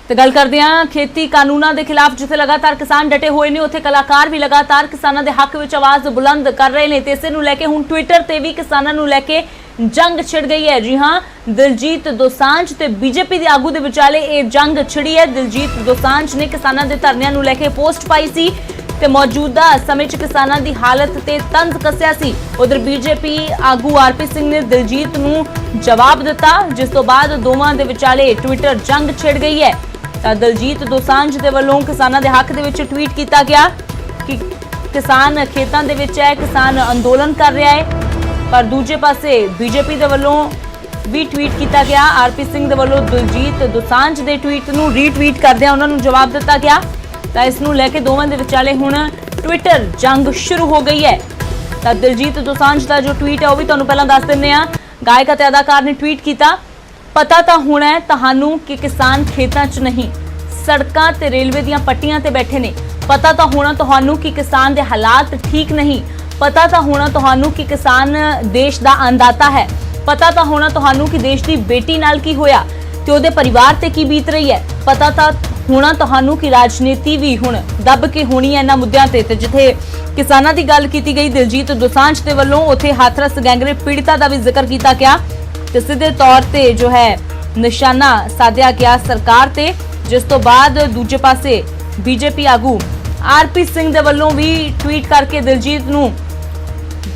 तो गल करते हैं खेती कानूनों के खिलाफ जिथे लगातार किसान डटे हुए ने उत्थे कलाकार भी लगातार किसानों के हक में आवाज़ बुलंद कर रहे हैं। तो इस लैके हुण ट्विटर पर भी किसानों को लैके जंग छिड़ गई है। जी हाँ, दिलजीत दोसांझ ते बीजेपी के आगू के विचाले ये जंग छिड़ी है। दिलजीत दोसांझ ने किसानों के धरनिਆਂ ਨੂੰ लैके पोस्ट पाई सी ते मौजूदा समय च किसानों की हालत ते तंज कसिया सी। उधर बीजेपी आगू आरपी सिंह ने दिलजीत नूं जवाब दिता, जिस तो बाद दोवां दे विचाले ट्विटर जंग छिड़ गई है। तां दिलजीत दोसांझ दे वल्लों किसानों के हक दे विच ट्वीट किया गया कि किसान खेतां दे विच है, किसान अंदोलन कर रहा है। पर दूजे पासे बीजेपी दे वल्लों भी ट्वीट किया गया। आरपी सिंह दे वल्लों दिलजीत दोसांझ दे ट्वीट नूं रीट्वीट करदिआं उन्हां नूं जवाब दिता गया। तो इस नूं लैके दोवां दे विचाले हुण ट्विटर जंग शुरू हो गई है। तो दिलजीत दोसांझ का जो ट्वीट है वह भी तुहानूं पहलां दस दिंदे आ। गायक ते अदाकार ने ट्वीट किया, पता तो होना है तुहानूं कि किसान खेतां च नहीं सड़कां ते रेलवे दीआं पट्टियां ते बैठे ने। पता तो होना तुहानूं कि किसान दे हालात ठीक नहीं। पता तो होना तुहानूं कि किसान देश दा अन्नदाता है। पता तो होना तुहानूं कि देश दी बेटी नाल की होया ते ओहदे परिवार ते की बीत रही है। पता तो होना तुहानूं कि राजनीति भी हुण दब के होनी है इन्हां मुद्दिआं ते जिथे किसानां दी गल कीती गई दिलजीत दोसांझ दे वल्लों उत्थे हाथरस गैंगरेप पीड़िता का भी जिक्र किया गया ते सीधे तौर ते जो है निशाना साधिया गया सरकार ते। जिस तो बाद दूजे पासे बीजेपी आगू आरपी सिंह दे वल्लों भी ट्वीट करके दिलजीत नूं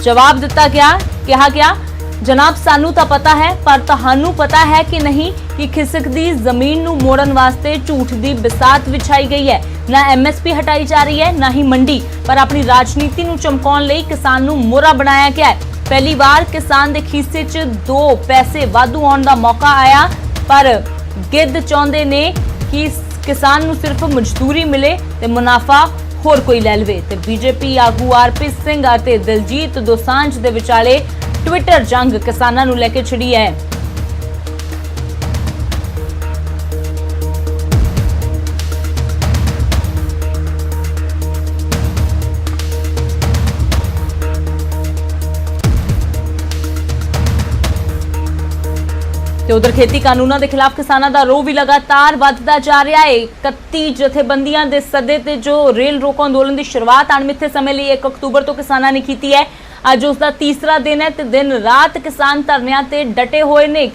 जवाब दिता गया। कहा गया, जनाब सानू तो पता है पर तुहानू पता है कि नहीं कि खिसकदी जमीन नू मोड़न वास्ते झूठ दी बिसात विछाई गई है। ना एमएसपी हटाई जा रही है ना ही मंडी, पर अपनी राजनीति नू चमकाउण लई किसान नू मोहरा बनाया गया है। पहली बार किसान दे खीसे च 2 पैसे वाधू आउण दा मौका आया, पर गिद्ध चाहुंदे ने कि किसान नू सिर्फ मजदूरी मिले ते मुनाफा होर कोई लै लवे। ते बीजेपी आगू आरपी सिंह अते दिलजीत दोसांझ दे विचाले ट्विटर जंग किसानों को लेकर छिड़ी है। तो उधर खेती कानूनों के खिलाफ किसानों का रोह भी लगातार बढ़ता जा रहा है। 31 जथेबंदियां दे सदे ते जो रेल रोको अंदोलन की शुरुआत अणमिथे समय लिए 1 अक्तूबर तो किसानों ने की है। अज उसका तीसरा दिन है तो दिन रात किसान धरनियां ते डटे हुए ने।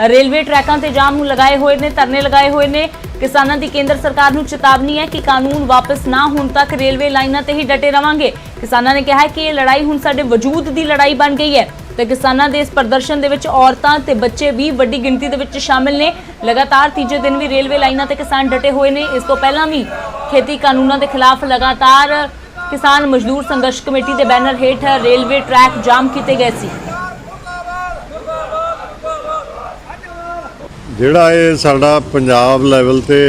रेलवे ट्रैकों ते जाम लगाए हुए ने, धरने लगाए हुए ने। किसानों की केंद्र सरकार नूं चेतावनी है कि कानून वापस ना होने तक रेलवे लाइनां ते ही डटे रहांगे। किसानों ने कहा कि यह लड़ाई हुण साडे वजूद की लड़ाई बन गई है। तो किसानों के इस प्रदर्शन दे विच औरतां ते बच्चे भी वड्डी गिणती दे विच शामिल ने। लगातार तीजे दिन भी रेलवे लाइनां ते किसान डटे हुए ने। इस तो पहलां भी खेती कानूनों के खिलाफ लगातार किसान मजदूर संघर्ष कमेटी के बैनर हेठ रेलवे ट्रैक जाम किए गए सी। जिहड़ा ये साडा पंजाब लैवल ते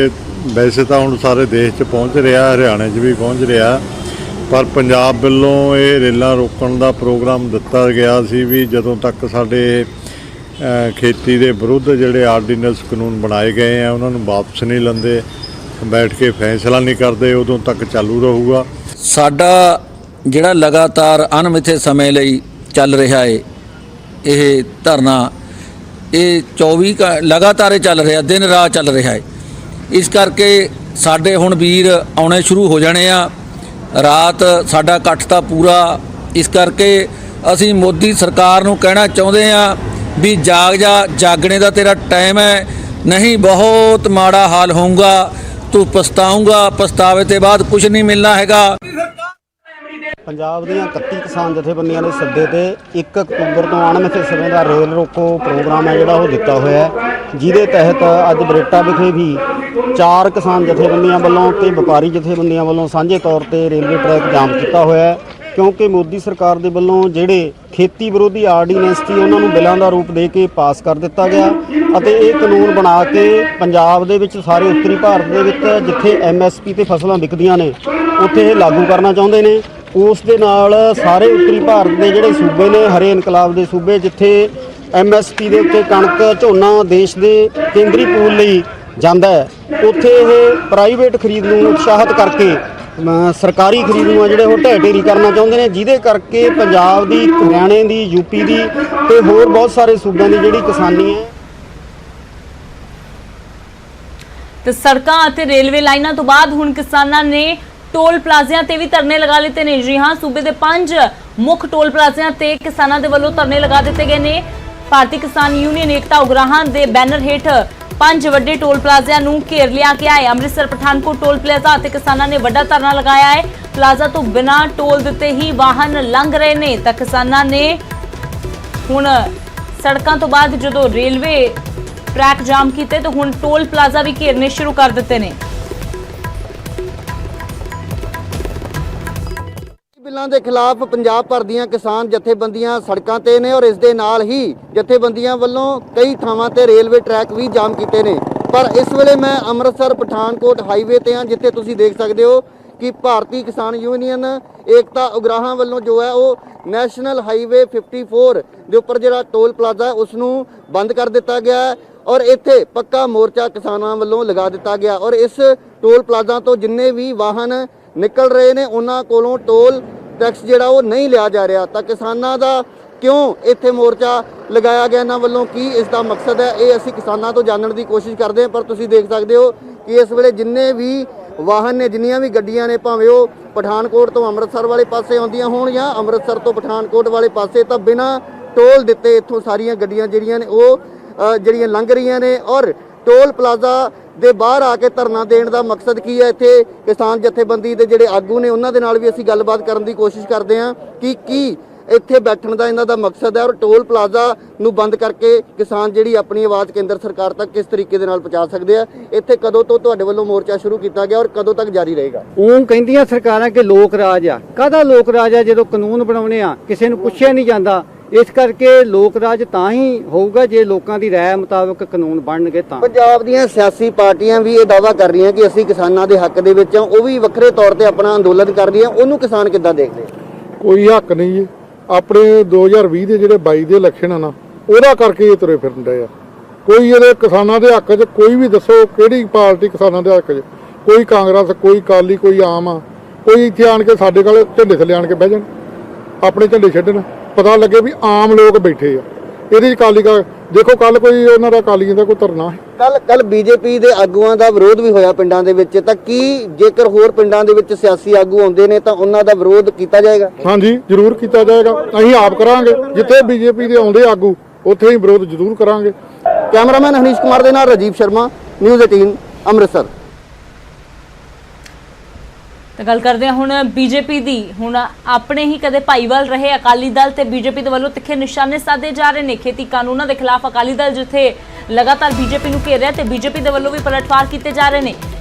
वैसे तो हुण सारे देश च पहुँच रहा, हरियाणे च भी पहुँच रहा, पर पंजाब वालों ये रेलां रोकण दा प्रोग्राम दिता गया सी भी जदों तक साडे खेती के विरुद्ध जिहड़े आर्डीनेंस कानून बनाए गए हैं उन्होंने वापस नहीं लंदे, बैठ के फैसला नहीं करते, उदों तक चालू रहूगा। साडा जिहड़ा लगातार अनमिथे समय लई चल रहा है ये धरना, ये 24 लगातार ही चल रहा, दिन रात चल रहा है। इस करके साडे हुण वीर आउणे शुरू हो जाने आ। रात साडा इकट्ठ तां पूरा, इस करके असीं मोदी सरकार नूं कहना चाहुंदे आ भी जाग जा, जागने का तेरा टाइम है, नहीं बहुत माड़ा हाल होऊगा, तू पछताऊंगा, पछतावे के बाद कुछ नहीं मिलना हैगा। पंजाब दीआं 31 किसान जथेबंदियां दे सद्दे ते 1 अक्तूबर तो अणमिथे समय का रेल रोको प्रोग्राम है जिहड़ा वो दिता होया है, जिहदे तहत अज बरेटा विखे भी 4 किसान जथेबंदियां वालों ते व्यापारी जथेबंदियां वालों साझे तौर पर रेलवे ट्रैक जाम किया होया है। क्योंकि मोदी सरकार दे वालों जिहड़े खेती विरोधी आर्डीनेंस सी उन्होंने बिलों का रूप दे के पास कर दिता गया और ये कानून बना के पंजाब दे विच सारे उत्तरी भारत दे विच जिथे MSP ते फसलां विकदियां ने उत्थे लागू करना चाहुंदे ने। उस दे नाल सारे उत्तरी भारत के जिहड़े सूबे ने हरे इनकलाब के सूबे जिथे MSP के उत्ते कणक झोना देश के केंद्री पूल लई जांदा है, उत्थे ये प्राइवेट खरीद नूं उत्साहित करके सरकारी खरीद नूं जिहड़े वो ढह ढेरी करना चाहुंदे ने, जिहदे करके पंजाब की, हरियाणे की, यूपी की ते होर बहुत सारे सूबों की जिहड़ी किसानी है। ਤੇ ਸੜਕਾਂ ਅਤੇ ਰੇਲਵੇ ਲਾਈਨਾਂ ਤੋਂ ਬਾਅਦ ਹੁਣ ਕਿਸਾਨਾਂ ਨੇ ਟੋਲ ਪਲਾਜ਼ਿਆਂ ਤੇ ਵੀ ਧਰਨੇ ਲਗਾ ਲਿੱਤੇ ਨੇ। ਜੀ ਹਾਂ, ਸੂਬੇ ਦੇ 5 ਮੁੱਖ ਟੋਲ ਪਲਾਜ਼ਿਆਂ ਤੇ ਕਿਸਾਨਾਂ ਦੇ ਵੱਲੋਂ ਧਰਨੇ ਲਗਾ ਦਿੱਤੇ ਗਏ ਨੇ। ਭਾਰਤੀ ਕਿਸਾਨ ਯੂਨੀਅਨ ਏਕਤਾ ਉਗਰਾਹਾਂ ਦੇ ਬੈਨਰ ਹੇਠ 5 ਵੱਡੇ ਟੋਲ ਪਲਾਜ਼ਿਆਂ ਨੂੰ ਘੇਰ ਲਿਆ ਗਿਆ ਹੈ। ਅੰਮ੍ਰਿਤਸਰ ਪਠਾਨਕੋਟ ਟੋਲ ਪਲਾਜ਼ਾ ਅਤੇ ਕਿਸਾਨਾਂ ਨੇ ਵੱਡਾ ਧਰਨਾ ਲਗਾਇਆ ਹੈ। ਪਲਾਜ਼ਾ ਤੋਂ ਬਿਨਾਂ ਟੋਲ ਦਿੱਤੇ ਹੀ ਵਾਹਨ ਲੰਘ ਰਹੇ ਨੇ ਤਾਂ ਕਿਸਾਨਾਂ ਨੇ ਹੁਣ ਸੜਕਾਂ ਤੋਂ ਬਾਅਦ ਜਦੋਂ ਰੇਲਵੇ ਟਰੈਕ ਜਾਮ ਕੀਤੇ ਤਾਂ ਹੁਣ ਟੋਲ ਪਲਾਜ਼ਾ ਵੀ ਘੇਰਨੇ ਸ਼ੁਰੂ ਕਰ ਦਿੱਤੇ ਨੇ। ਬਿੱਲਾਂ ਦੇ ਖਿਲਾਫ ਪੰਜਾਬ ਭਰ ਦੀਆਂ ਕਿਸਾਨ ਜਥੇਬੰਦੀਆਂ ਸੜਕਾਂ ਤੇ ਨੇ ਔਰ ਇਸ ਦੇ ਨਾਲ ਹੀ ਜਥੇਬੰਦੀਆਂ ਵੱਲੋਂ ਕਈ ਥਾਵਾਂ ਤੇ ਰੇਲਵੇ ਟਰੈਕ ਵੀ ਜਾਮ ਕੀਤੇ ਨੇ। ਪਰ ਇਸ ਵੇਲੇ ਮੈਂ ਅੰਮ੍ਰਿਤਸਰ ਪਠਾਨਕੋਟ ਹਾਈਵੇ ਤੇ ਹਾਂ, ਜਿੱਥੇ ਤੁਸੀਂ ਦੇਖ ਸਕਦੇ ਹੋ ਕਿ ਭਾਰਤੀ ਕਿਸਾਨ ਯੂਨੀਅਨ ਏਕਤਾ ਉਗਰਾਹਾਂ ਵੱਲੋਂ ਜੋ ਹੈ ਉਹ ਨੈਸ਼ਨਲ ਹਾਈਵੇ 54 ਦੇ ਉੱਪਰ ਜਿਹੜਾ ਟੋਲ ਪਲਾਜ਼ਾ ਉਸ ਨੂੰ ਬੰਦ ਕਰ ਦਿੱਤਾ ਗਿਆ ਹੈ ਔਰ ਇੱਥੇ ਪੱਕਾ ਮੋਰਚਾ ਕਿਸਾਨਾਂ ਵੱਲੋਂ ਲਗਾ ਦਿੱਤਾ ਗਿਆ ਔਰ ਇਸ ਟੋਲ ਪਲਾਜ਼ਾ ਤੋਂ ਜਿੰਨੇ ਵੀ ਵਾਹਨ ਨਿਕਲ ਰਹੇ ਨੇ ਉਹਨਾਂ ਕੋਲੋਂ ਟੋਲ ਟੈਕਸ ਜਿਹੜਾ ਉਹ ਨਹੀਂ ਲਿਆ ਜਾ ਰਿਹਾ। ਤਾਂ ਕਿਸਾਨਾਂ ਦਾ ਕਿਉਂ ਇੱਥੇ ਮੋਰਚਾ ਲਗਾਇਆ ਗਿਆ, ਇਹਨਾਂ ਵੱਲੋਂ ਕੀ ਇਸ ਦਾ ਮਕਸਦ ਹੈ, ਇਹ ਅਸੀਂ ਕਿਸਾਨਾਂ ਤੋਂ ਜਾਣਨ ਦੀ ਕੋਸ਼ਿਸ਼ ਕਰਦੇ ਹਾਂ। ਪਰ ਤੁਸੀਂ ਦੇਖ ਸਕਦੇ ਹੋ ਕਿ ਇਸ ਵੇਲੇ ਜਿੰਨੇ ਵੀ ਵਾਹਨ ਨੇ, ਜਿੰਨੀਆਂ ਵੀ ਗੱਡੀਆਂ ਨੇ, ਭਾਵੇਂ ਉਹ ਪਠਾਨਕੋਟ ਤੋਂ ਅੰਮ੍ਰਿਤਸਰ ਵਾਲੇ ਪਾਸੇ ਆਉਂਦੀਆਂ ਹੋਣ ਜਾਂ ਅੰਮ੍ਰਿਤਸਰ ਤੋਂ ਪਠਾਨਕੋਟ ਵਾਲੇ ਪਾਸੇ, ਤਾਂ ਬਿਨਾਂ ਟੋਲ ਦਿੱਤੇ ਇੱਥੋਂ ਸਾਰੀਆਂ ਗੱਡੀਆਂ ਜਿਹੜੀਆਂ ਨੇ ਉਹ ਜਿਹੜੀਆਂ ਲੰਘ ਰਹੀਆਂ ਨੇ। ਔਰ ਟੋਲ ਪਲਾਜ਼ਾ ਦੇ ਬਾਹਰ ਆ ਕੇ ਧਰਨਾ ਦੇਣ ਦਾ ਮਕਸਦ ਕੀ ਹੈ, ਇੱਥੇ ਕਿਸਾਨ ਜਥੇਬੰਦੀ ਦੇ ਜਿਹੜੇ ਆਗੂ ਨੇ ਉਹਨਾਂ ਦੇ ਨਾਲ ਵੀ ਅਸੀਂ ਗੱਲਬਾਤ ਕਰਨ ਦੀ ਕੋਸ਼ਿਸ਼ ਕਰਦੇ ਹਾਂ ਕਿ ਕੀ ਇੱਥੇ ਬੈਠਣ ਦਾ ਇਹਨਾਂ ਦਾ ਮਕਸਦ ਹੈ ਔਰ ਟੋਲ ਪਲਾਜ਼ਾ ਨੂੰ ਬੰਦ ਕਰਕੇ ਕਿਸਾਨ ਜਿਹੜੀ ਆਪਣੀ ਆਵਾਜ਼ ਕੇਂਦਰ ਸਰਕਾਰ ਤੱਕ ਕਿਸ ਤਰੀਕੇ ਦੇ ਨਾਲ ਪਹੁੰਚਾ ਸਕਦੇ ਆ। ਇੱਥੇ ਕਦੋਂ ਤੋਂ ਤੁਹਾਡੇ ਵੱਲੋਂ ਮੋਰਚਾ ਸ਼ੁਰੂ ਕੀਤਾ ਗਿਆ ਔਰ ਕਦੋਂ ਤੱਕ ਜਾਰੀ ਰਹੇਗਾ? ਉਹ ਕਹਿੰਦੀਆਂ ਸਰਕਾਰਾਂ ਕਿ ਲੋਕ ਰਾਜ ਆ। ਕਾਹਦਾ ਲੋਕ ਰਾਜ ਆ ਜਦੋਂ ਕਾਨੂੰਨ ਬਣਾਉਣੇ ਆ ਕਿਸੇ ਨੂੰ ਪੁੱਛਿਆ ਨਹੀਂ ਜਾਂਦਾ। ਇਸ ਕਰਕੇ ਲੋਕ ਰਾਜ ਤਾਂ ਹੀ ਹੋਊਗਾ ਜੇ ਲੋਕਾਂ ਦੀ ਰਾਏ ਮੁਤਾਬਕ ਕਾਨੂੰਨ ਬਣਨਗੇ ਤਾਂ। ਪੰਜਾਬ ਦੀਆਂ ਸਿਆਸੀ ਪਾਰਟੀਆਂ ਵੀ ਇਹ ਦਾਅਵਾ ਕਰ ਰਹੀਆਂ ਕਿ ਅਸੀਂ ਕਿਸਾਨਾਂ ਦੇ ਹੱਕ ਦੇ ਵਿੱਚ ਆ, ਉਹ ਵੀ ਵੱਖਰੇ ਤੌਰ ਤੇ ਆਪਣਾ ਅੰਦੋਲਨ ਕਰ ਰਹੀਆਂ। ਉਹਨੂੰ ਕਿਸਾਨ ਕਿੱਦਾਂ ਦੇਖਦੇ? ਕੋਈ ਹੱਕ ਨਹੀਂ ਜੀ। ਆਪਣੇ 2020 ਦੇ ਜਿਹੜੇ 22 ਦੇ ਇਲੈਕਸ਼ਨ ਆ ਨਾ, ਉਹਦਾ ਕਰਕੇ ਇਹ ਤੁਰੇ ਫਿਰਨ ਡਏ ਆ। ਕੋਈ ਇਹਦੇ ਕਿਸਾਨਾਂ ਦੇ ਹੱਕ 'ਚ ਕੋਈ ਵੀ ਦੱਸੋ ਕਿਹੜੀ ਪਾਰਟੀ ਕਿਸਾਨਾਂ ਦੇ ਹੱਕ 'ਚ? ਕੋਈ ਕਾਂਗਰਸ, ਕੋਈ ਅਕਾਲੀ, ਕੋਈ ਆਮ ਆ। ਕੋਈ ਇੱਥੇ ਆਣ ਕੇ ਸਾਡੇ ਕੋਲ ਝੰਡੇ ਥੱਲੇ ਆਣ ਕੇ ਬਹਿ ਜਾਣ, ਆਪਣੇ ਝੰਡੇ ਛੱਡਣ, ਪਤਾ ਲੱਗੇ ਵੀ ਆਮ ਲੋਕ ਬੈਠੇ ਆ। ਇਹਦੇ 'ਚ ਅਕਾਲੀ ਦੇਖੋ ਕੱਲ ਕੋਈ ਉਹਨਾਂ ਦਾ ਅਕਾਲੀਆਂ ਦਾ ਕੋਈ ਧਰਨਾ ਹੈ। ਕੱਲ ਬੀਜੇਪੀ ਦੇ ਆਗੂਆਂ ਦਾ ਵਿਰੋਧ ਵੀ ਹੋਇਆ ਪਿੰਡਾਂ ਦੇ ਵਿੱਚ, ਤਾਂ ਕੀ ਜੇਕਰ ਹੋਰ ਪਿੰਡਾਂ ਦੇ ਵਿੱਚ ਸਿਆਸੀ ਆਗੂ ਆਉਂਦੇ ਨੇ ਤਾਂ ਉਹਨਾਂ ਦਾ ਵਿਰੋਧ ਕੀਤਾ ਜਾਏਗਾ? ਹਾਂਜੀ, ਜ਼ਰੂਰ ਕੀਤਾ ਜਾਏਗਾ। ਅਸੀਂ ਆਪ ਕਰਾਂਗੇ। ਜਿੱਥੇ ਬੀਜੇਪੀ ਦੇ ਆਉਂਦੇ ਆਗੂ ਉੱਥੇ ਹੀ ਵਿਰੋਧ ਜ਼ਰੂਰ ਕਰਾਂਗੇ। ਕੈਮਰਾਮੈਨ ਹਨੀਸ਼ ਕੁਮਾਰ ਦੇ ਨਾਲ ਰਾਜੀਵ ਸ਼ਰਮਾ, ਨਿਊਜ਼ 18 ਅੰਮ੍ਰਿਤਸਰ। ਤਾਂ ਗੱਲ ਕਰਦੇ ਹਾਂ ਹੁਣ ਬੀਜੇਪੀ ਦੀ। ਹੁਣ ਆਪਣੇ ਹੀ ਕਦੇ ਭਾਈਵਾਲ ਰਹੇ ਅਕਾਲੀ ਦਲ ਤੇ ਬੀਜੇਪੀ ਦੇ ਵੱਲੋਂ ਤਿੱਖੇ ਨਿਸ਼ਾਨੇ ਸਾਧੇ ਜਾ ਰਹੇ ਨੇ। ਖੇਤੀ ਕਾਨੂੰਨਾਂ ਦੇ ਖਿਲਾਫ ਅਕਾਲੀ ਦਲ ਜਿੱਥੇ ਲਗਾਤਾਰ ਬੀਜੇਪੀ ਨੂੰ ਘੇਰ ਰਿਹਾ ਤੇ ਬੀਜੇਪੀ ਦੇ ਵੱਲੋਂ ਵੀ ਪਲਟਵਾਰ ਕੀਤੇ ਜਾ ਰਹੇ ਨੇ।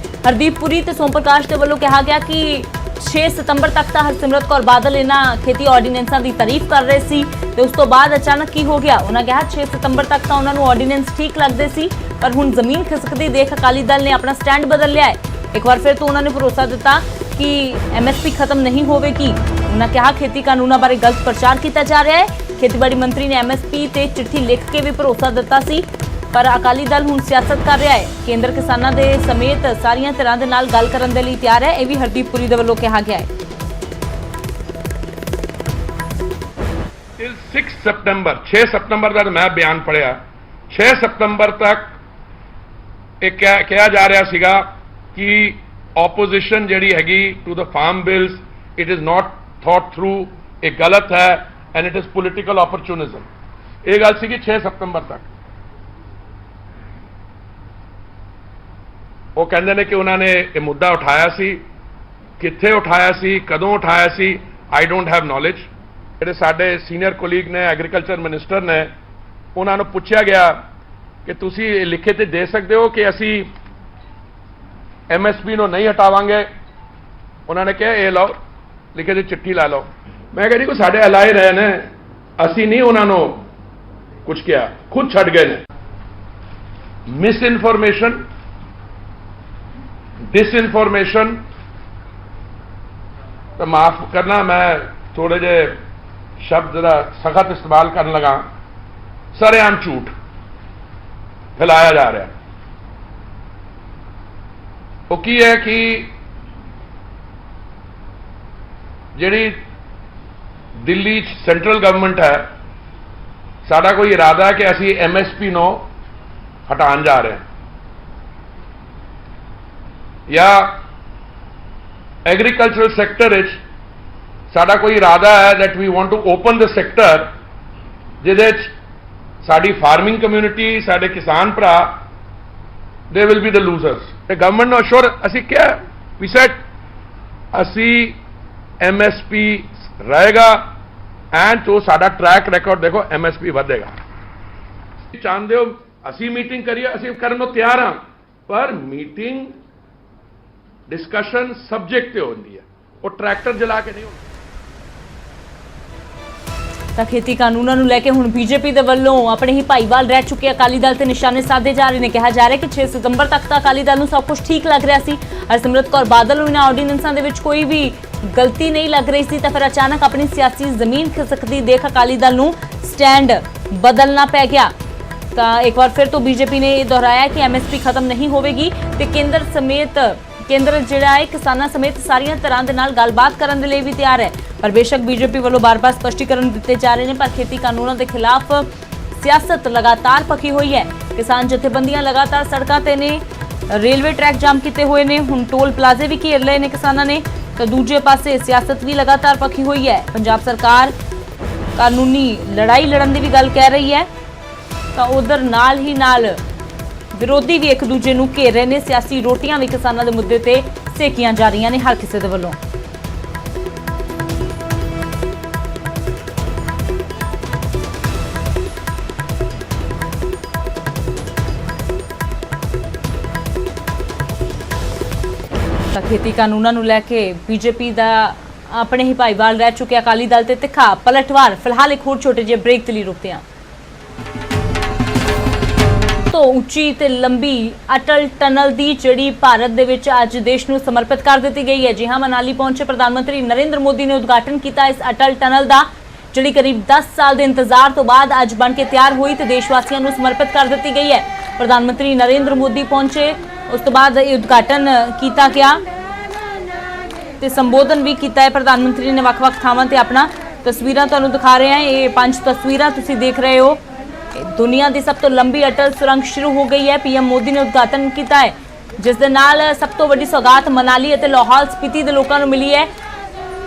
ਹਰਦੀਪ ਪੁਰੀ ਤੇ ਸੋਮ ਪ੍ਰਕਾਸ਼ ਦੇ ਵੱਲੋਂ ਕਿਹਾ ਗਿਆ ਕਿ 6 ਸਤੰਬਰ ਤੱਕ ਤਾਂ ਹਰਸਿਮਰਤ ਕੌਰ ਬਾਦਲ ਇਹਨਾਂ ਖੇਤੀ ਆਰਡੀਨੈਂਸਾਂ ਦੀ ਤਾਰੀਫ ਕਰ ਰਹੇ ਸੀ ਤੇ ਉਸ ਤੋਂ ਬਾਅਦ ਅਚਾਨਕ ਕੀ ਹੋ ਗਿਆ? ਉਹਨਾਂ ਕਿਹਾ 6 ਸਤੰਬਰ ਤੱਕ ਤਾਂ ਉਹਨਾਂ ਨੂੰ ਆਰਡੀਨੈਂਸ ਠੀਕ ਲੱਗਦੇ ਸੀ, ਪਰ ਹੁਣ ਜ਼ਮੀਨ ਖਿਸਕਦੀ ਦੇਖ ਅਕਾਲੀ ਦਲ ਨੇ ਆਪਣਾ ਸਟੈਂਡ ਬਦਲ ਲਿਆ ਹੈ। ਇੱਕ ਵਾਰ ਫਿਰ ਤੋਂ ਉਹਨਾਂ ਨੇ ਭਰੋਸਾ ਦਿੱਤਾ ਕਿ ਐਮਐਸਪੀ ਖਤਮ ਨਹੀਂ ਹੋਵੇਗੀ। ਉਹਨਾਂ ਕਿਹਾ ਖੇਤੀ ਕਾਨੂੰਨਾਂ ਬਾਰੇ ਗਲਤ ਪ੍ਰਚਾਰ ਕੀਤਾ ਜਾ ਰਿਹਾ ਹੈ। ਖੇਤੀਬਾੜੀ ਮੰਤਰੀ ਨੇ ਐਮਐਸਪੀ ਤੇ ਚਿੱਠੀ ਲਿਖ ਕੇ ਵੀ ਭਰੋਸਾ ਦਿੱਤਾ ਸੀ, ਪਰ ਅਕਾਲੀ ਦਲ ਹੁਣ ਸਿਆਸਤ ਕਰ ਰਿਹਾ ਹੈ। ਕੇਂਦਰ ਕਿਸਾਨਾਂ ਦੇ ਸਮੇਤ ਸਾਰੀਆਂ ਧਿਰਾਂ ਦੇ ਨਾਲ ਗੱਲ ਕਰਨ ਦੇ ਲਈ ਤਿਆਰ ਹੈ। ਇਹ ਵੀ ਹਰਦੀਪ ਪੁਰੀ ਦੇ ਵੱਲੋਂ ਕਿਹਾ ਗਿਆ ਹੈ। 6 ਸਤੰਬਰ ਦਾ ਮੈਂ ਬਿਆਨ ਪੜਿਆ। 6 ਸਤੰਬਰ ਤੱਕ ਇਹ ਕਿਹਾ ਜਾ ਰਿਹਾ ਸੀਗਾ ਕਿ opposition ਜਿਹੜੀ ਹੈਗੀ to the farm bills, it is not thought through, ਇਹ ਗਲਤ ਹੈ and it is political opportunism। ਇਹ ਗੱਲ ਸੀਗੀ 6 ਸਤੰਬਰ ਤੱਕ। ਉਹ ਕਹਿੰਦੇ ਨੇ ਕਿ ਉਹਨਾਂ ਨੇ ਇਹ ਮੁੱਦਾ ਉਠਾਇਆ ਸੀ, ਕਿੱਥੇ ਉਠਾਇਆ ਸੀ, ਕਦੋਂ ਉਠਾਇਆ ਸੀ, I don't have knowledge। ਜਿਹੜੇ ਸਾਡੇ ਸੀਨੀਅਰ ਕੋਲੀਗ ਨੇ, ਐਗਰੀਕਲਚਰ ਮਿਨਿਸਟਰ ਨੇ, ਉਹਨਾਂ ਨੂੰ ਪੁੱਛਿਆ ਗਿਆ ਕਿ ਤੁਸੀਂ ਲਿਖੇ ਤੇ ਦੇ ਸਕਦੇ ਹੋ ਕਿ ਅਸੀਂ ਐਮਐਸਪੀ ਨੂੰ ਨਹੀਂ ਹਟਾਵਾਂਗੇ? ਉਹਨਾਂ ਨੇ ਕਿਹਾ ਇਹ ਲਓ ਲਿਖੇ ਤੇ ਚਿੱਠੀ ਲਾ ਲਓ। ਮੈਂ ਕਿਹਾ ਜੀ ਕੋਈ ਸਾਡੇ ਅਲਾਏ ਰਹੇ ਨੇ, ਅਸੀਂ ਨਹੀਂ ਉਹਨਾਂ ਨੂੰ ਕੁਝ ਕਿਹਾ, ਖੁਦ ਛੱਡ ਗਏ ਨੇ। ਮਿਸ ਇਨਫੋਰਮੇਸ਼ਨ, डिसइंफॉर्मेशन, तो माफ करना मैं थोड़े जे शब्द जरा सख्त इस्तेमाल करने लगा। सरेआम झूठ फैलाया जा रहा है। वो की है कि जिहड़ी दिल्ली सेंट्रल गवर्नमेंट है, साडा कोई इरादा है कि असी MSP नो हटान जा रहे हैं। ਜਾਂ ਐਗਰੀਕਲਚਰਲ ਸੈਕਟਰ ਵਿੱਚ ਸਾਡਾ ਕੋਈ ਇਰਾਦਾ ਹੈ that we want to open the sector ਜਿਹਦੇ ਵਿੱਚ ਸਾਡੀ ਫਾਰਮਿੰਗ ਕਮਿਊਨਿਟੀ, ਸਾਡੇ ਕਿਸਾਨ ਭਰਾ, they will be the losers। ਤੇ ਗਵਰਨਮੈਂਟ ਨੂੰ ਅਸ਼ੋਰ ਅਸੀਂ ਕਿਹਾ, we said ਅਸੀਂ MSP ਰਹੇਗਾ ਐਂਡ ਜੋ ਸਾਡਾ ਟਰੈਕ ਰਿਕਾਰਡ ਦੇਖੋ MSP ਵਧੇਗਾ। ਚਾਹੁੰਦੇ ਹੋ ਅਸੀਂ ਮੀਟਿੰਗ ਕਰੀਏ, ਅਸੀਂ ਕਰਨ ਨੂੰ ਤਿਆਰ ਹਾਂ, ਪਰ ਮੀਟਿੰਗ ਡਿਸਕਸ਼ਨ ਸਬਜੈਕਟ ਤੇ ਹੁੰਦੀ ਹੈ, ਉਹ ਟਰੈਕਟਰ ਜਲਾ ਕੇ ਨਹੀਂ ਹੁੰਦੀ। ਤਾਂ ਖੇਤੀ ਕਾਨੂੰਨਾਂ ਨੂੰ ਲੈ ਕੇ ਹੁਣ ਬੀਜੇਪੀ ਦੇ ਵੱਲੋਂ ਆਪਣੇ ਹੀ ਭਾਈਵਾਲ ਰਹਿ ਚੁੱਕੇ ਅਕਾਲੀ ਦਲ ਤੇ ਨਿਸ਼ਾਨੇ ਸਾਧੇ ਜਾ ਰਹੇ ਨੇ। ਕਿਹਾ ਜਾ ਰਿਹਾ ਕਿ 6 ਸਤੰਬਰ ਤੱਕ ਤਾਂ ਅਕਾਲੀ ਦਲ ਨੂੰ ਸਭ ਕੁਝ ਠੀਕ ਲੱਗ ਰਿਹਾ ਸੀ। ਹਰਸਿਮਰਤ ਕੌਰ ਬਾਦਲ ਨੂੰ ਇਹਨਾਂ ਆਰਡੀਨੈਂਸਾਂ ਦੇ ਵਿੱਚ ਕੋਈ ਵੀ ਗਲਤੀ ਨਹੀਂ ਲੱਗ ਰਹੀ ਸੀ, ਤਾਂ ਫਿਰ ਅਚਾਨਕ ਆਪਣੀ ਸਿਆਸੀ ਜ਼ਮੀਨ ਖਿਸਕਦੀ ਦੇਖ ਅਕਾਲੀ ਦਲ ਨੂੰ ਸਟੈਂਡ ਬਦਲਣਾ ਪੈ ਗਿਆ। ਤਾਂ ਇੱਕ ਵਾਰ ਫਿਰ ਤੋਂ ਬੀਜੇਪੀ ਨੇ ਇਹ ਦੁਹਰਾਇਆ ਕਿ MSP ਖਤਮ ਨਹੀਂ ਹੋਵੇਗੀ ਤੇ ਕੇਂਦਰ ਜਿਹੜਾ ਹੈ ਕਿਸਾਨਾਂ ਸਮੇਤ ਸਾਰੀਆਂ ਤਰ੍ਹਾਂ ਦੇ ਨਾਲ ਗੱਲਬਾਤ ਕਰਨ ਦੇ ਲਈ ਵੀ ਤਿਆਰ ਹੈ। ਪਰ ਬੇਸ਼ੱਕ ਬੀਜੇਪੀ ਵੱਲੋਂ ਬਾਰ-ਬਾਰ ਸਪਸ਼ਟੀਕਰਨ ਦਿੱਤੇ ਜਾ ਰਹੇ ਨੇ, ਪਰ ਖੇਤੀ ਕਾਨੂੰਨਾਂ ਦੇ ਖਿਲਾਫ ਸਿਆਸਤ ਲਗਾਤਾਰ ਪੱਕੀ ਹੋਈ ਹੈ। ਕਿਸਾਨ ਜਥੇਬੰਦੀਆਂ ਲਗਾਤਾਰ ਸੜਕਾਂ ਤੇ ਨੇ, ਰੇਲਵੇ ਟਰੈਕ ਜਾਮ ਕੀਤੇ ਹੋਏ ਨੇ, ਹੁਣ ਟੋਲ ਪਲਾਜ਼ੇ ਵੀ ਘੇਰ ਲਏ ਨੇ ਕਿਸਾਨਾਂ ਨੇ। ਤਾਂ ਦੂਜੇ ਪਾਸੇ ਸਿਆਸਤ ਵੀ ਲਗਾਤਾਰ ਪੱਕੀ ਹੋਈ ਹੈ। ਪੰਜਾਬ ਸਰਕਾਰ ਕਾਨੂੰਨੀ ਲੜਾਈ ਲੜਨ ਦੀ ਵੀ ਗੱਲ ਕਹਿ ਰਹੀ ਹੈ, ਤਾਂ ਉਧਰ ਨਾਲ ਹੀ ਨਾਲ ਵਿਰੋਧੀ ਵੀ ਇੱਕ ਦੂਜੇ ਨੂੰ ਘੇਰ ਰਹੇ ਨੇ। ਸਿਆਸੀ ਰੋਟੀਆਂ ਵੀ ਕਿਸਾਨਾਂ ਦੇ ਮੁੱਦੇ ਤੇ ਸੇਕੀਆਂ ਜਾ ਰਹੀਆਂ ਨੇ ਹਰ ਕਿਸੇ ਦੇ ਵੱਲੋਂ। ਤਾਂ ਖੇਤੀ ਕਾਨੂੰਨਾਂ ਨੂੰ ਲੈ ਕੇ ਬੀਜੇਪੀ ਦਾ ਆਪਣੇ ਹੀ ਭਾਈਵਾਲ ਰਹਿ ਚੁੱਕਿਆ ਅਕਾਲੀ ਦਲ ਤੇ ਤਿੱਖਾ ਪਲਟਵਾਰ। ਫਿਲਹਾਲ ਇੱਕ ਹੋਰ ਛੋਟੇ ਜਿਹੇ ਬ੍ਰੇਕ ਦੇ ਲਈ ਰੁਕਦੇ ਹਾਂ। ਤੋਂ ਉੱਚੀ ਤੇ ਲੰਬੀ ਅਟਲ ਟਨਲ ਦੀ ਜਿਹੜੀ ਭਾਰਤ ਦੇ ਵਿੱਚ ਅੱਜ ਦੇਸ਼ ਨੂੰ ਸਮਰਪਿਤ ਕਰ ਦਿੱਤੀ ਗਈ ਹੈ। ਜੀ ਹਾਂ, ਮਨਾਲੀ ਪਹੁੰਚੇ ਪ੍ਰਧਾਨ ਮੰਤਰੀ ਨਰਿੰਦਰ ਮੋਦੀ ਨੇ ਉਦਘਾਟਨ ਕੀਤਾ ਇਸ ਅਟਲ ਟਨਲ ਦਾ, ਜਿਹੜੀ ਕਰੀਬ 10 ਸਾਲ ਦੇ ਇੰਤਜ਼ਾਰ ਤੋਂ ਬਾਅਦ ਅੱਜ ਬਣ ਕੇ ਤਿਆਰ ਹੋਈ ਤੇ ਦੇਸ਼ ਵਾਸੀਆਂ ਨੂੰ ਸਮਰਪਿਤ ਕਰ ਦਿੱਤੀ ਗਈ ਹੈ। ਪ੍ਰਧਾਨ ਮੰਤਰੀ ਨਰਿੰਦਰ ਮੋਦੀ ਪਹੁੰਚੇ, ਉਸ ਤੋਂ ਬਾਅਦ ਇਹ ਉਦਘਾਟਨ ਕੀਤਾ ਗਿਆ ਤੇ ਸੰਬੋਧਨ ਵੀ ਕੀਤਾ ਹੈ ਪ੍ਰਧਾਨ ਮੰਤਰੀ ਨੇ ਵੱਖ-ਵੱਖ ਥਾਵਾਂ ਤੇ। ਆਪਣਾ ਤਸਵੀਰਾਂ ਤੁਹਾਨੂੰ ਦਿਖਾ ਰਹੇ ਹਾਂ, ਇਹ 5 ਤਸਵੀਰਾਂ ਤੁਸੀਂ ਦੇਖ ਰਹੇ ਹੋ। ਦੁਨੀਆ ਦੀ ਸਭ ਤੋਂ ਲੰਬੀ ਅਟਲ ਸੁਰੰਗ ਸ਼ੁਰੂ ਹੋ ਗਈ ਹੈ। PM ਮੋਦੀ ਨੇ ਉਦਘਾਟਨ ਕੀਤਾ ਹੈ, ਜਿਸ ਦੇ ਨਾਲ ਸਭ ਤੋਂ ਵੱਡੀ ਸੌਗਾਤ ਮਨਾਲੀ ਅਤੇ ਲਾਹੌਲ ਸਪੀਤੀ ਦੇ ਲੋਕਾਂ ਨੂੰ ਮਿਲੀ ਹੈ,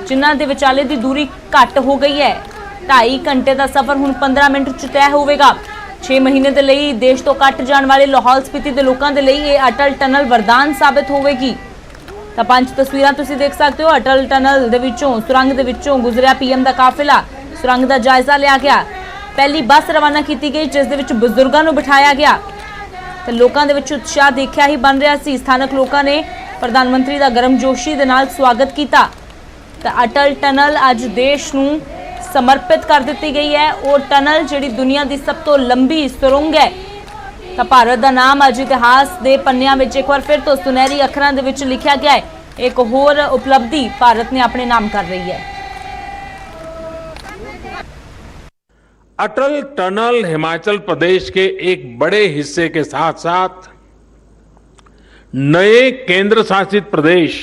ਜਿਨ੍ਹਾਂ ਦੇ ਵਿਚਾਲੇ ਦੀ ਦੂਰੀ ਘੱਟ ਹੋ ਗਈ ਹੈ। 2.5 ਘੰਟੇ ਦਾ ਸਫ਼ਰ ਹੁਣ 15 ਮਿੰਟ 'ਚ ਤੈਅ ਹੋਵੇਗਾ। 6 ਮਹੀਨੇ ਦੇ ਲਈ ਦੇਸ਼ ਤੋਂ ਕੱਟ ਜਾਣ ਵਾਲੇ ਲਾਹੌਲ ਸਪੀਤੀ ਦੇ ਲੋਕਾਂ ਦੇ ਲਈ ਇਹ ਅਟਲ ਟਨਲ ਵਰਦਾਨ ਸਾਬਿਤ ਹੋਵੇਗੀ। ਤਾਂ 5 ਤਸਵੀਰਾਂ ਤੁਸੀਂ ਦੇਖ ਸਕਦੇ ਹੋ। ਅਟਲ ਟਨਲ ਦੇ ਵਿੱਚੋਂ, ਸੁਰੰਗ ਦੇ ਵਿੱਚੋਂ ਗੁਜ਼ਰਿਆ PM ਦਾ ਕਾਫਿਲਾ, ਸੁਰੰਗ ਦਾ ਜਾਇਜ਼ਾ ਲਿਆ ਗਿਆ। ਪਹਿਲੀ ਬੱਸ ਰਵਾਨਾ ਕੀਤੀ ਗਈ, ਜਿਸ ਦੇ ਵਿੱਚ ਬਜ਼ੁਰਗਾਂ ਨੂੰ ਬਿਠਾਇਆ ਗਿਆ ਤੇ ਲੋਕਾਂ ਦੇ ਵਿੱਚ ਉਤਸ਼ਾਹ ਦੇਖਿਆ ਹੀ ਬਣ ਰਿਹਾ ਸੀ। ਸਥਾਨਕ ਲੋਕਾਂ ਨੇ ਪ੍ਰਧਾਨ ਮੰਤਰੀ ਦਾ ਗਰਮਜੋਸ਼ੀ ਦੇ ਨਾਲ ਸਵਾਗਤ ਕੀਤਾ। ਤਾਂ ਅਟਲ ਟਨਲ ਅੱਜ ਦੇਸ਼ ਨੂੰ ਸਮਰਪਿਤ ਕਰ ਦਿੱਤੀ ਗਈ ਹੈ। ਉਹ ਟਨਲ ਜਿਹੜੀ ਦੁਨੀਆ ਦੀ ਸਭ ਤੋਂ ਲੰਬੀ ਸੁਰੰਗ ਹੈ। ਤਾਂ ਭਾਰਤ ਦਾ ਨਾਮ ਅੱਜ ਇਤਿਹਾਸ ਦੇ ਪੰਨਿਆਂ ਵਿੱਚ ਇੱਕ ਵਾਰ ਫਿਰ ਤੋਂ ਸੁਨਹਿਰੀ ਅੱਖਰਾਂ ਦੇ ਵਿੱਚ ਲਿਖਿਆ ਗਿਆ ਹੈ। ਇੱਕ ਹੋਰ ਉਪਲਬਧੀ ਭਾਰਤ ਨੇ ਆਪਣੇ ਨਾਮ ਕਰ ਰਹੀ ਹੈ। अटल टनल हिमाचल प्रदेश के एक बड़े हिस्से के साथ साथ नए केंद्र शासित प्रदेश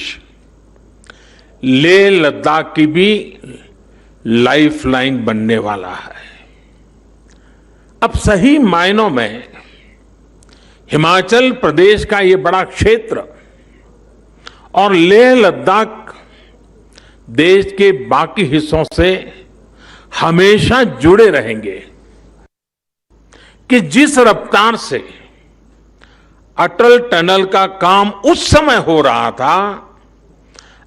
लेह लद्दाख की भी लाइफलाइन बनने वाला है। अब सही मायनों में हिमाचल प्रदेश का ये बड़ा क्षेत्र और लेह लद्दाख देश के बाकी हिस्सों से हमेशा जुड़े रहेंगे कि जिस रफ्तार से अटल टनल का काम उस समय हो रहा था,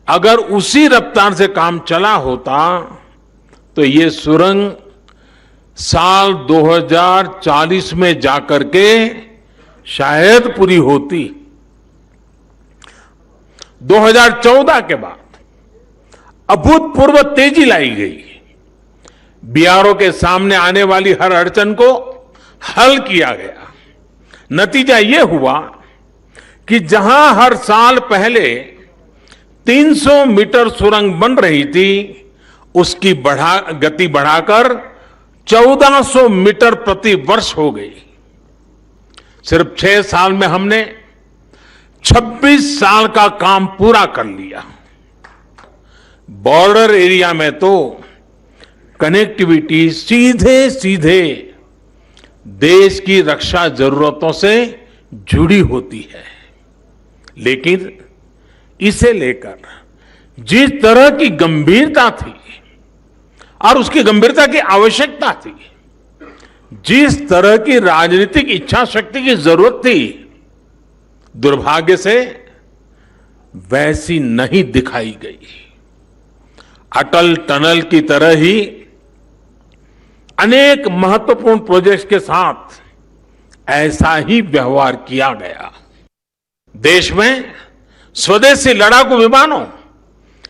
अगर उसी रफ्तार से काम चला होता तो ये सुरंग साल 2040 में जाकर के शायद पूरी होती। 2014 के बाद अभूतपूर्व तेजी लाई गई। BRO के सामने आने वाली हर अड़चन को हल किया गया। नतीजा यह हुआ कि जहां हर साल पहले 300 मीटर सुरंग बन रही थी, उसकी गति बढ़ाकर 1400 मीटर प्रति वर्ष हो गई। सिर्फ 6 साल में हमने 26 साल का काम पूरा कर लिया। बॉर्डर एरिया में तो कनेक्टिविटी सीधे सीधे देश की रक्षा जरूरतों से जुड़ी होती है, लेकिन इसे लेकर जिस तरह की गंभीरता थी और उसकी गंभीरता की आवश्यकता थी, जिस तरह की राजनीतिक इच्छा शक्ति की जरूरत थी, दुर्भाग्य से वैसी नहीं दिखाई गई। अटल टनल की तरह ही अनेक महत्वपूर्ण प्रोजेक्ट्स के साथ ऐसा ही व्यवहार किया गया। देश में स्वदेशी लड़ाकू विमानों,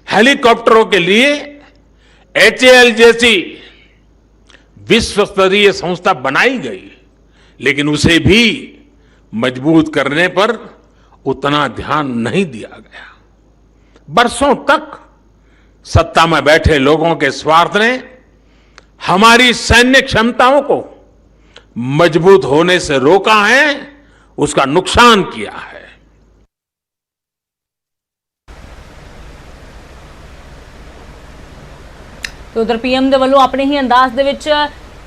हेलीकॉप्टरों के लिए HAL जैसी विश्व स्तरीय संस्था बनाई गई, लेकिन उसे भी मजबूत करने पर उतना ध्यान नहीं दिया गया। बरसों तक सत्ता में बैठे लोगों के स्वार्थ ने हमारी सैन्य क्षमताओं को मजबूत होने से रोका है, उसका नुकसान किया है। तो उधर पीएम ਦੇ ਵੱਲੋਂ ਆਪਣੇ ਹੀ ਅੰਦਾਜ਼ ਦੇ ਵਿੱਚ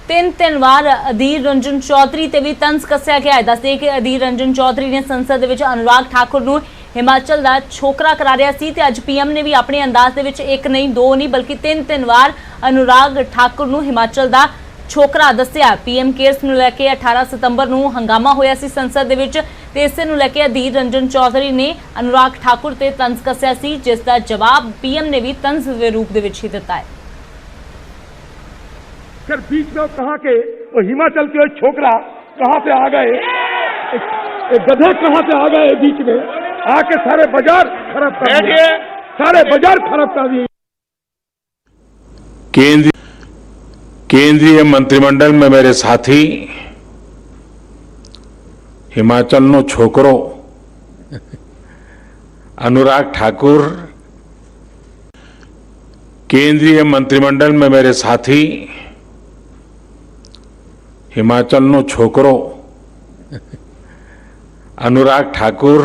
ਤਿੰਨ ਵਾਰ ਅਧੀਰ ਰੰਜਨ ਚੌਧਰੀ ਤੇ ਵੀ ਤੰਜ਼ ਕੱਸਿਆ ਗਿਆ ਹੈ। ਦੱਸਦੇ ਕਿ ਅਧੀਰ ਰੰਜਨ ਚੌਧਰੀ ਨੇ ਸੰਸਦ ਦੇ ਵਿੱਚ ਅਨੁਰਾਗ ਠਾਕੁਰ ਨੂੰ ਹਿਮਾਚਲ ਦਾ ਛੋਕਰਾ ਕਰਾਰਿਆ ਸੀ ਤੇ ਅੱਜ ਪੀਐਮ ਨੇ ਵੀ ਆਪਣੇ ਅੰਦਾਜ਼ ਦੇ ਵਿੱਚ ਇੱਕ ਨਹੀਂ ਦੋ ਨਹੀਂ ਬਲਕਿ ਤਿੰਨ ਵਾਰ ਅਨੁਰਾਗ ਠਾਕੁਰ ਨੂੰ ਹਿਮਾਚਲ ਦਾ ਛੋਕਰਾ ਦੱਸਿਆ। ਪੀਐਮ ਕੇਅਰਸ ਨੂੰ ਲੈ ਕੇ 18 ਸਤੰਬਰ ਨੂੰ ਹੰਗਾਮਾ ਹੋਇਆ ਸੀ ਸੰਸਦ ਦੇ ਵਿੱਚ ਤੇ ਇਸੇ ਨੂੰ ਲੈ ਕੇ ਅਧੀਰ ਰੰਜਨ ਚੌਧਰੀ ਨੇ ਅਨੁਰਾਗ ਠਾਕੁਰ ਤੇ ਤੰਜ਼ ਕੱਸਿਆ ਸੀ, ਜਿਸ ਦਾ ਜਵਾਬ ਪੀਐਮ ਨੇ ਵੀ ਤੰਜ਼ ਦੇ ਰੂਪ ਦੇ ਵਿੱਚ ਹੀ ਦਿੱਤਾ ਹੈ। फिर बीच में कहा के वो हिमाचल के छोकरा कहां से आ गए, एक गधे कहां से आ गए, बीच में आके सारे बाजार खराब कर दिए, सारे बाजार खराब कर दिए। केंद्रीय मंत्रिमंडल में मेरे साथी हिमाचल नो छोकरो अनुराग ठाकुर, केंद्रीय मंत्रिमंडल में मेरे साथी हिमाचल नो छोकरो अनुराग ठाकुर,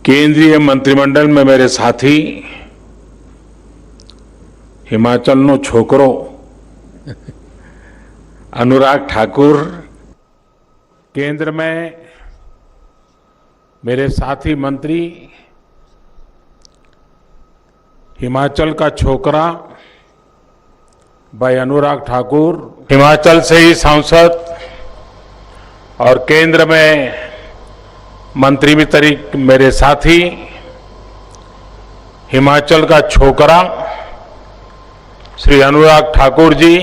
केंद्रीय मंत्रिमंडल में मेरे साथी हिमाचल नो छोकरो अनुराग ठाकुर, केंद्र में मेरे साथी मंत्री हिमाचल का छोकरा भाई अनुराग ठाकुर, हिमाचल से ही सांसद और केंद्र में मंत्री भी तरीक मेरे साथी हिमाचल का छोकरा श्री अनुराग ठाकुर जी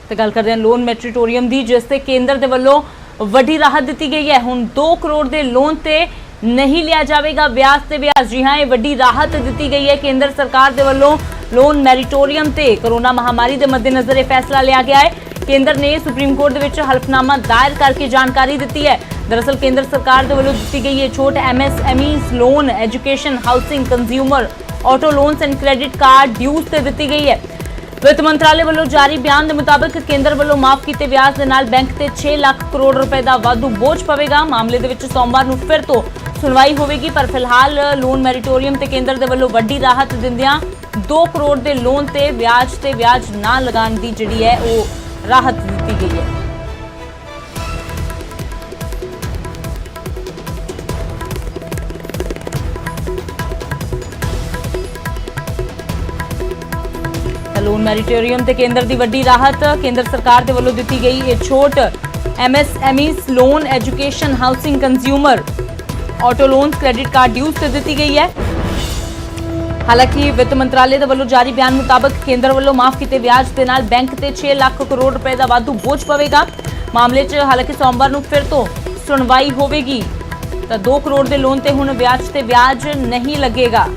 ਤੇ ਗੱਲ ਕਰਦੇ ਹਾਂ ਲੋਨ ਮੈਟਰੀਟੋਰੀਅਮ ਦੀ, ਜਿਸ ਤੇ ਕੇਂਦਰ ਦੇ ਵੱਲੋਂ ਵੱਡੀ ਰਾਹਤ ਦਿੱਤੀ ਗਈ ਹੈ। ਹੁਣ 2 ਕਰੋੜ ਦੇ ਲੋਨ ਤੇ ਨਹੀਂ ਲਿਆ ਜਾਵੇਗਾ ਵਿਆਜ ਤੇ ਵਿਆਜ। ਜੀ ਹਾਂ, ਇਹ ਵੱਡੀ ਰਾਹਤ ਦਿੱਤੀ ਗਈ ਹੈ ਕੇਂਦਰ ਸਰਕਾਰ ਦੇ ਵੱਲੋਂ ਲੋਨ ਮੈਰੀਟੋਰੀਅਮ ਤੇ। ਕੋਰੋਨਾ ਮਹਾਮਾਰੀ ਦੇ ਮੱਦੇਨਜ਼ਰ ਇਹ ਫੈਸਲਾ ਲਿਆ ਗਿਆ ਹੈ। ਕੇਂਦਰ ਨੇ ਸੁਪਰੀਮ ਕੋਰਟ ਦੇ ਵਿੱਚ ਹਲਫਨਾਮਾ ਦਾਇਰ ਕਰਕੇ ਜਾਣਕਾਰੀ ਦਿੱਤੀ ਹੈ। ਦਰਅਸਲ ਕੇਂਦਰ ਸਰਕਾਰ ਦੇ ਵੱਲੋਂ ਦਿੱਤੀ ਗਈ ਇਹ ਛੋਟ MSMEs loan, education, housing, consumer, auto loans and credit card dues ਤੇ ਦਿੱਤੀ ਗਈ ਹੈ। ਵਿੱਤ ਮੰਤਰਾਲੇ ਵੱਲੋਂ ਜਾਰੀ ਬਿਆਨ ਦੇ ਮੁਤਾਬਕ ਕੇਂਦਰ ਵੱਲੋਂ ਮਾਫ ਕੀਤੇ ਵਿਆਜ ਦੇ ਨਾਲ ਬੈਂਕ ਤੇ 6 ਲੱਖ ਕਰੋੜ ਰੁਪਏ ਦਾ ਵਾਧੂ ਬੋਝ ਪਵੇਗਾ। ਮਾਮਲੇ ਦੇ ਵਿੱਚ ਸੋਮਵਾਰ ਨੂੰ ਫਿਰ ਤੋਂ ਸੁਣਵਾਈ ਹੋਵੇਗੀ, ਪਰ ਫਿਲਹਾਲ ਲੋਨ ਮੈਰੀਟੋਰੀਅਮ ਤੇ ਕੇਂਦਰ ਦੇ ਵੱਲੋਂ ਵੱਡੀ ਰਾਹਤ ਦਿੰਦਿਆਂ 2 ਕਰੋੜ ਦੇ ਲੋਨ ਤੇ ਵਿਆਜ ਨਾ ਲਗਾਉਣ ਦੀ ਜਿਹੜੀ ਹੈ ਉਹ ਰਾਹਤ ਦਿੱਤੀ ਗਈ ਹੈ। ਲੋਨ ਮੈਰੀਟੋਰੀਅਮ ਤੇ ਕੇਂਦਰ ਦੀ ਵੱਡੀ ਰਾਹਤ। ਕੇਂਦਰ ਸਰਕਾਰ ਦੇ ਵੱਲੋਂ ਦਿੱਤੀ ਗਈ ਇਹ ਛੋਟ MSMEs loan, education, housing, consumer, auto loans, credit card dues ਤੇ ਦਿੱਤੀ ਗਈ ਹੈ। ਹਾਲਾਂਕਿ ਵਿੱਤ ਮੰਤਰਾਲੇ ਦੇ ਵੱਲੋਂ ਜਾਰੀ ਬਿਆਨ ਮੁਤਾਬਕ ਕੇਂਦਰ ਵੱਲੋਂ ਮਾਫ ਕੀਤੇ ਵਿਆਜ ਦੇ ਨਾਲ ਬੈਂਕ ਤੇ 6 ਲੱਖ ਕਰੋੜ ਰੁਪਏ ਦਾ ਵਾਧੂ ਬੋਝ ਪਵੇਗਾ। ਮਾਮਲੇ 'ਚ ਹਾਲਾਂਕਿ ਸੋਮਵਾਰ ਨੂੰ ਫਿਰ ਤੋਂ ਸੁਣਵਾਈ ਹੋਵੇਗੀ ਤਾਂ 2 ਕਰੋੜ ਦੇ ਲੋਨ ਤੇ ਹੁਣ ਵਿਆਜ ਤੇ ਵਿਆਜ ਨਹੀਂ ਲੱਗੇਗਾ।